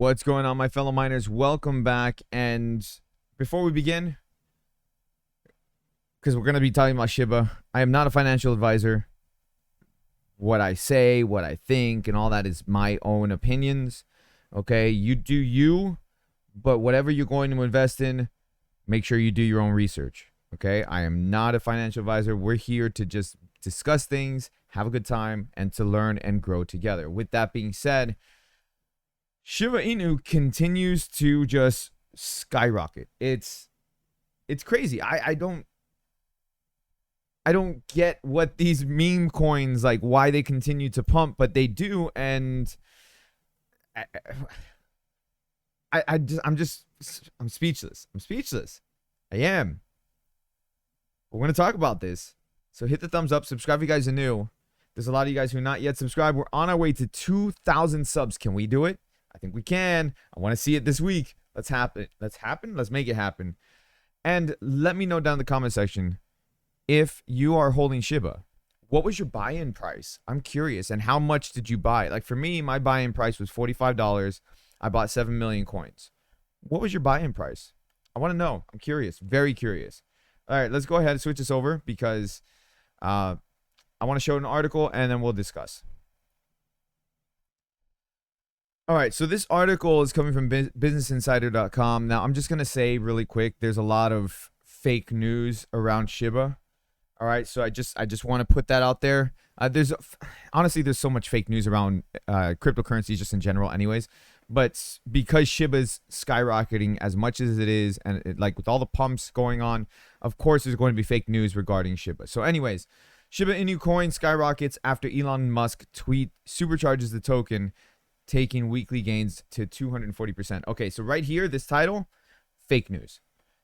What's going on, my fellow miners? Welcome back. And before we begin, because we're going to be talking about Shiba, I am not a financial advisor. What I say, what I think, and all that is my own opinions. Okay, you do you, but whatever you're going to invest in, make sure you do your own research. Okay, I am not a financial advisor. We're here to just discuss things, have a good time, and to learn and grow together. With that being said, Shiba Inu continues to just skyrocket. It's crazy. I don't get what these meme coins, like, why they continue to pump, but they do. And I'm speechless. I am. We're going to talk about this. So hit the thumbs up, subscribe if you guys are new. There's a lot of you guys who are not yet subscribed. We're on our way to 2,000 subs. Can we do it? I think we can. I want to see it this week. Let's make it happen. And let me know down in the comment section if you are holding Shiba. What was your buy-in price? I'm curious. And how much did you buy? Like, for me, my buy-in price was $45. I bought 7 million coins. What was your buy-in price? I want to know. I'm curious. Very curious. All right, let's go ahead and switch this over because I want to show an article and then we'll discuss. All right, so this article is coming from businessinsider.com. Now, I'm just going to say really quick, there's a lot of fake news around Shiba. All right, so I just want to put that out there. Honestly, there's so much fake news around cryptocurrencies just in general anyways. But because Shiba's skyrocketing as much as it is, and like with all the pumps going on, of course there's going to be fake news regarding Shiba. So anyways, Shiba Inu coin skyrockets after Elon Musk tweet supercharges the token, taking weekly gains to 240%. Okay, so right here, this title, fake news.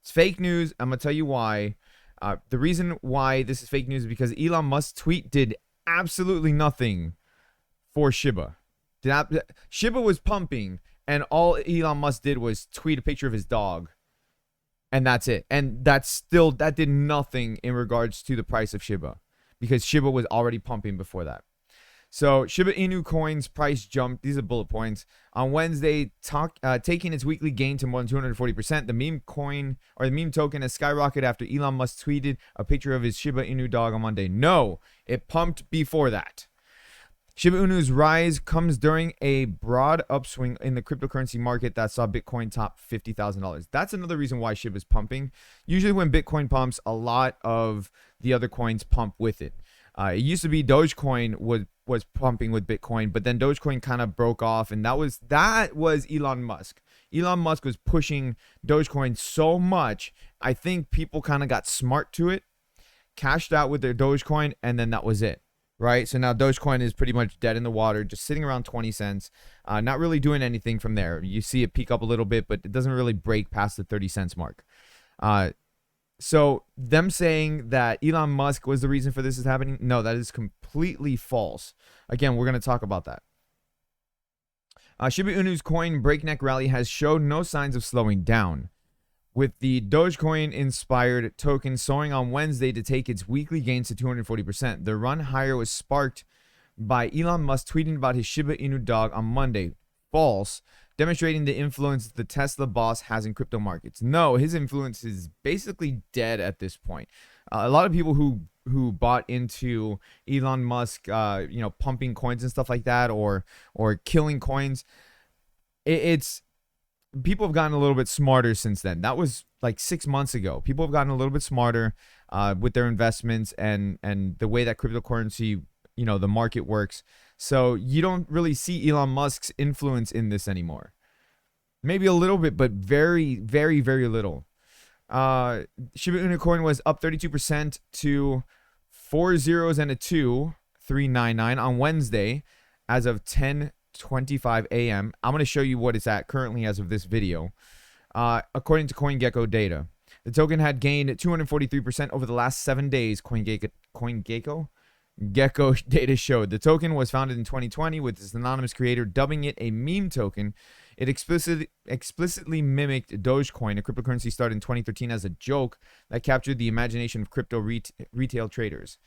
It's fake news. I'm going to tell you why. The reason why this is fake news is because Elon Musk's tweet did absolutely nothing for Shiba. Shiba was pumping, and all Elon Musk did was tweet a picture of his dog. And that's it. And that did nothing in regards to the price of Shiba, because Shiba was already pumping before that. So Shiba Inu coin's price jumped. These are bullet points. On Wednesday, taking its weekly gain to more than 240%. The meme coin, or the meme token, has skyrocketed after Elon Musk tweeted a picture of his Shiba Inu dog on Monday. No, it pumped before that. Shiba Inu's rise comes during a broad upswing in the cryptocurrency market that saw Bitcoin top $50,000. That's another reason why Shiba's pumping. Usually when Bitcoin pumps, a lot of the other coins pump with it. It used to be Dogecoin was pumping with Bitcoin, but then Dogecoin kind of broke off, and that was Elon Musk. Elon Musk was pushing Dogecoin so much, I think people kind of got smart to it, cashed out with their Dogecoin, and then that was it, right? So now Dogecoin is pretty much dead in the water, just sitting around 20 cents, not really doing anything from there. You see it peak up a little bit, but it doesn't really break past the 30 cents mark. So them saying that Elon Musk was the reason for this is happening, no, that is completely false. Again, we're going to talk about that. Shiba Inu's coin breakneck rally has shown no signs of slowing down, with the Dogecoin-inspired token soaring on Wednesday to take its weekly gains to 240%. The run higher was sparked by Elon Musk tweeting about his Shiba Inu dog on Monday. False. Demonstrating the influence the Tesla boss has in crypto markets. No, his influence is basically dead at this point. A lot of people who bought into Elon Musk, pumping coins and stuff like that, or killing coins, it's people have gotten a little bit smarter since then. That was like 6 months ago. People have gotten a little bit smarter with their investments and the way that cryptocurrency, the market works. So you don't really see Elon Musk's influence in this anymore. Maybe a little bit, but very, very, very little. Shiba Inu coin was up 32% to 4 zeros and a 2, 399 on Wednesday as of 10:25 a.m. I'm going to show you what it's at currently as of this video. According to CoinGecko data, the token had gained 243% over the last 7 days. CoinGecko data showed. The token was founded in 2020 with its anonymous creator dubbing it a meme token. It explicitly mimicked Dogecoin, a cryptocurrency started in 2013 as a joke that captured the imagination of crypto retail traders.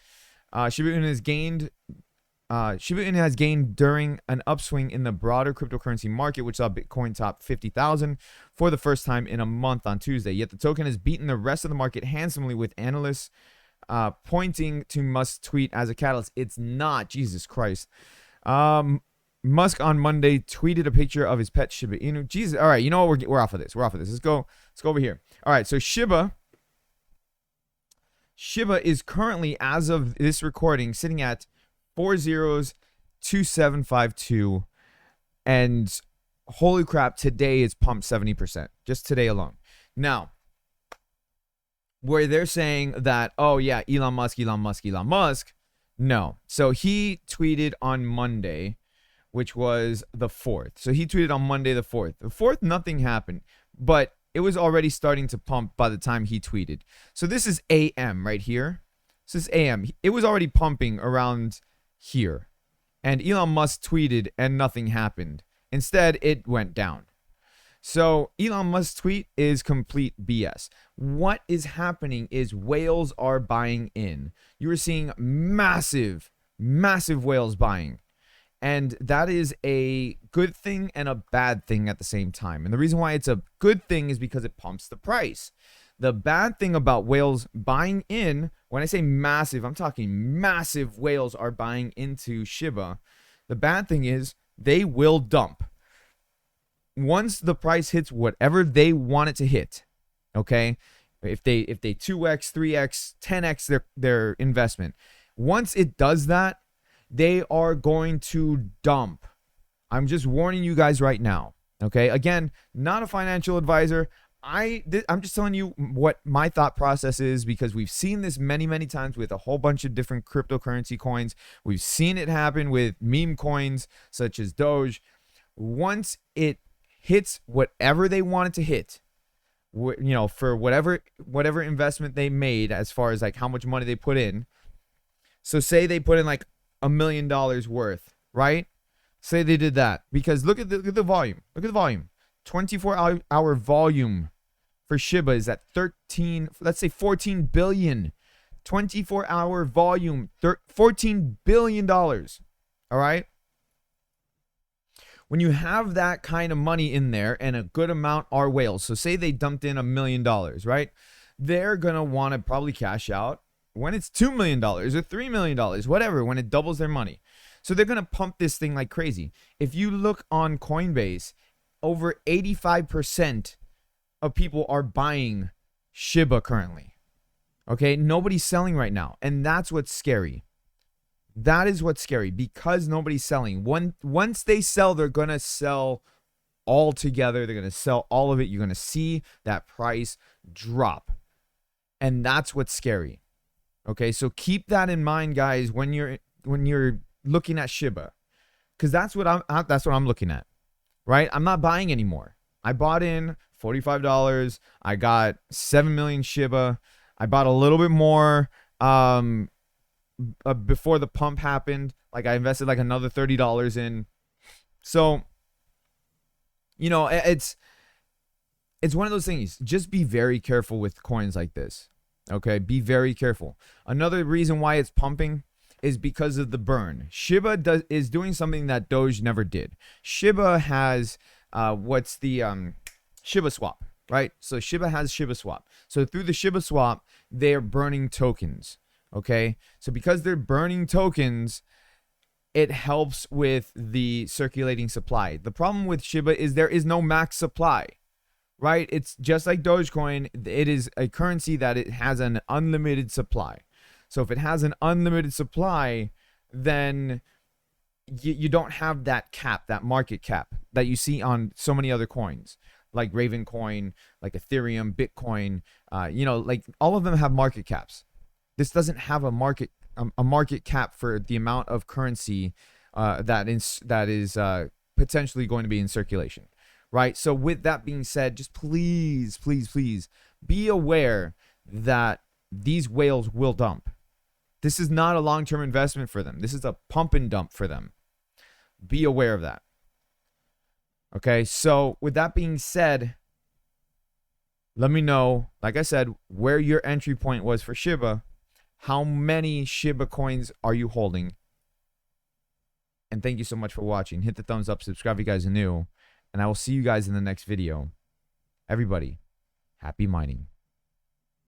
Shiba Inu has gained Shiba Inu has gained during an upswing in the broader cryptocurrency market, which saw Bitcoin top 50,000 for the first time in a month on Tuesday. Yet the token has beaten the rest of the market handsomely, with analysts pointing to Musk's tweet as a catalyst. It's not. Jesus Christ. Musk on Monday tweeted a picture of his pet Shiba Inu. Jesus. All right. You know what? We're off of this. We're off of this. Let's go over here. All right. So Shiba is currently, as of this recording, sitting at 402752, and holy crap, today it's pumped 70%, just today alone. Now, where they're saying that, oh yeah, Elon Musk, no. So he tweeted on Monday, which was the 4th. So he tweeted on Monday the 4th. The 4th, nothing happened, but it was already starting to pump by the time he tweeted. So this is AM right here. This is AM. It was already pumping around here, and Elon Musk tweeted and nothing happened. Instead, it went down. So Elon Musk's tweet is complete BS. What is happening is whales are buying in. You are seeing massive whales buying, and that is a good thing and a bad thing at the same time. And the reason why it's a good thing is because it pumps the price. The bad thing about whales buying in, when I say massive, I'm talking massive whales are buying into Shiba. The bad thing is they will dump. Once the price hits whatever they want it to hit, okay? If they 2x, 3x, 10x their investment, once it does that, they are going to dump. I'm just warning you guys right now, okay? Again, not a financial advisor. I'm just telling you what my thought process is, because we've seen this many times with a whole bunch of different cryptocurrency coins. We've seen it happen with meme coins such as Doge. Once it hits whatever they want it to hit, for whatever investment they made, as far as like how much money they put in. So say they put in like $1 million worth, right? Say they did that, because look at the volume. Look at the volume. 24-hour volume for Shiba is at 14 billion. 24-hour volume, $14 billion. All right. When you have that kind of money in there, and a good amount are whales, so say they dumped in $1 million, right? They're gonna want to probably cash out when it's $2 million or $3 million, whatever, when it doubles their money. So they're gonna pump this thing like crazy. If you look on Coinbase, over 85% of people are buying Shiba currently. Okay, nobody's selling right now, and that's what's scary. That is what's scary, because nobody's selling. Once they sell, they're gonna sell all together. They're gonna sell all of it. You're gonna see that price drop, and that's what's scary. Okay, so keep that in mind, guys, when you're looking at Shiba, because that's what I'm looking at. Right? I'm not buying anymore. I bought in $45. I got 7 million Shiba. I bought a little bit more before the pump happened. Like, I invested like another $30 in. So, it's one of those things. Just be very careful with coins like this. Okay? Be very careful. Another reason why it's pumping is because of the burn. Shiba is doing something that Doge never did. Shiba has Shiba Swap, right? So Shiba has Shiba Swap. So through the Shiba Swap, they're burning tokens. Okay, so because they're burning tokens, it helps with the circulating supply. The problem with Shiba is there is no max supply, right? It's just like Dogecoin. It is a currency that it has an unlimited supply. So if it has an unlimited supply, then you don't have that cap, that market cap that you see on so many other coins, like Raven Coin, like Ethereum, Bitcoin. Like all of them have market caps. This doesn't have a market cap for the amount of currency that is potentially going to be in circulation, right? So with that being said, just please be aware that these whales will dump. This is not a long-term investment for them. This is a pump and dump for them. Be aware of that. Okay, so with that being said, let me know, like I said, where your entry point was for Shiba. How many Shiba coins are you holding? And thank you so much for watching. Hit the thumbs up, subscribe if you guys are new, and I will see you guys in the next video. Everybody, happy mining.